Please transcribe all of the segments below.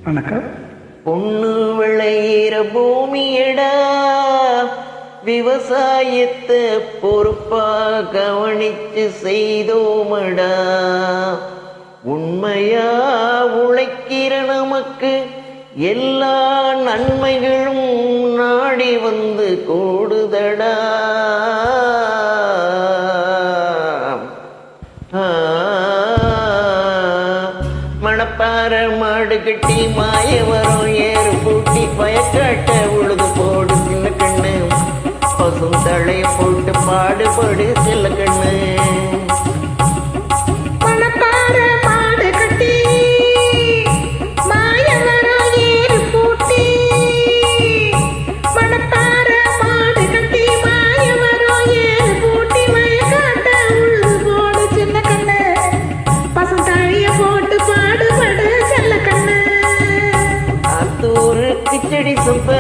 வணக்கம். பொண்ணு விளையிற பூமியடா, விவசாயத்தை பொறுப்பா கவனிச்சு செய்தோமடா. உண்மையா உழைக்கிற நமக்கு எல்லா நன்மைகளும் நாடி வந்து கூடுதடா. மணப்பாற மாடு கட்டி மாய வரும் ஏறு பூட்டி பயக்காட்ட உழுது போடு சின்ன கண்ணு. பசும் தழைய போட்டு பாடுபடு சில கண்ணு. கிச்சடி சம்பா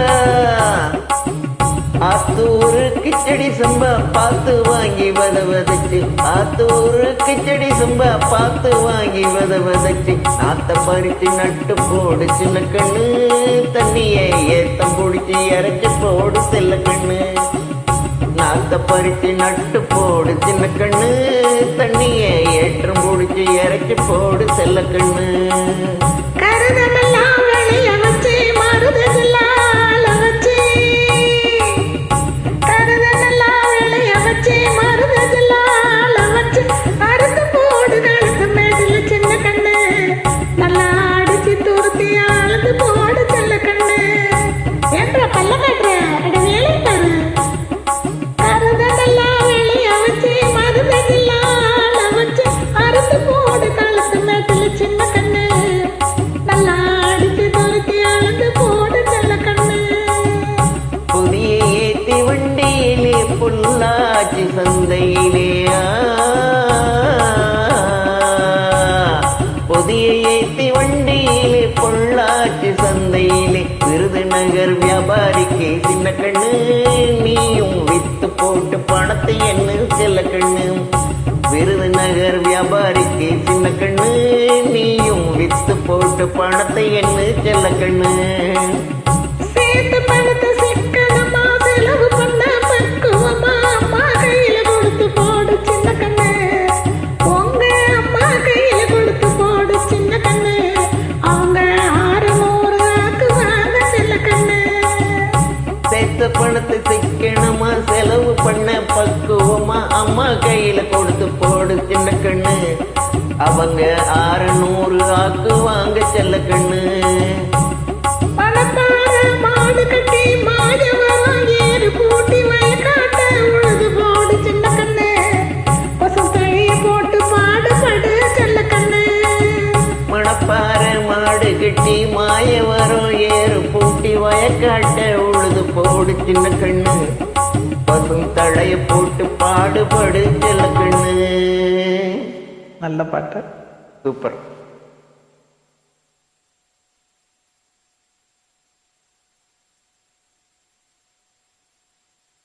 ஆத்தூரு கிச்சடி சம்பா பார்த்து வாங்கி வதவதச்சு. ஆத்தூரு கிச்சடி சம்பா பார்த்து வாங்கி வதவதச்சு. நாத்த பறிச்சு நட்டு போடு சின்ன கண்ணு. தண்ணியை ஏத்தம் பிடிச்சி இறச்சி போடு செல்ல கண்ணு. நாத்த பறிச்சு நட்டு போடு சின்ன கண்ணு. தண்ணியை ஏற்றம் பிடிச்சி இறச்சி போடு செல்ல கண்ணு. பொள்ளாச்சி சந்தையிலே புதிய ஏத்தி வண்டியிலே பொள்ளாச்சி சந்தையிலே விருதுநகர் வியாபாரிக்கு சின்ன கண்ணு. நீயும் வித்து போட்டு பணத்தை என்ன செல்ல கண்ணு. விருதுநகர் வியாபாரிக்கு சின்ன கண்ணு. நீயும் வித்து போட்டு பணத்தை என்ன செல்ல கண்ணு. சேர்த்து பணத்தை சிக்கனமா செலவு பண்ண பக்குவமா அம்மா கையில கொடுத்து போடு சின்ன கண்ணு. உங்க அம்மா கையில கொடுத்து போடு சின்ன கண்ணு. அவங்க 600 ஆக்குவாங்க செல்ல கண்ணு. சேர்த்த பணத்தை சிக்கனமா செலவு பண்ண பக்குவமா அம்மா கையில கொடுத்து போடு சின்ன கண்ணு. அவங்க 600 ஆக்குவாங்க செல்ல கண்ணு. மணப்பாறை மாடு கட்டி மாய வரும் ஏறு பூட்டி வயக்காட்ட உழுது போடு சின்ன கண்ணு. பசும் தழைய போட்டு பாடுபடு செல்ல கண்ணு. நல்ல பாட்டு. சூப்பர்.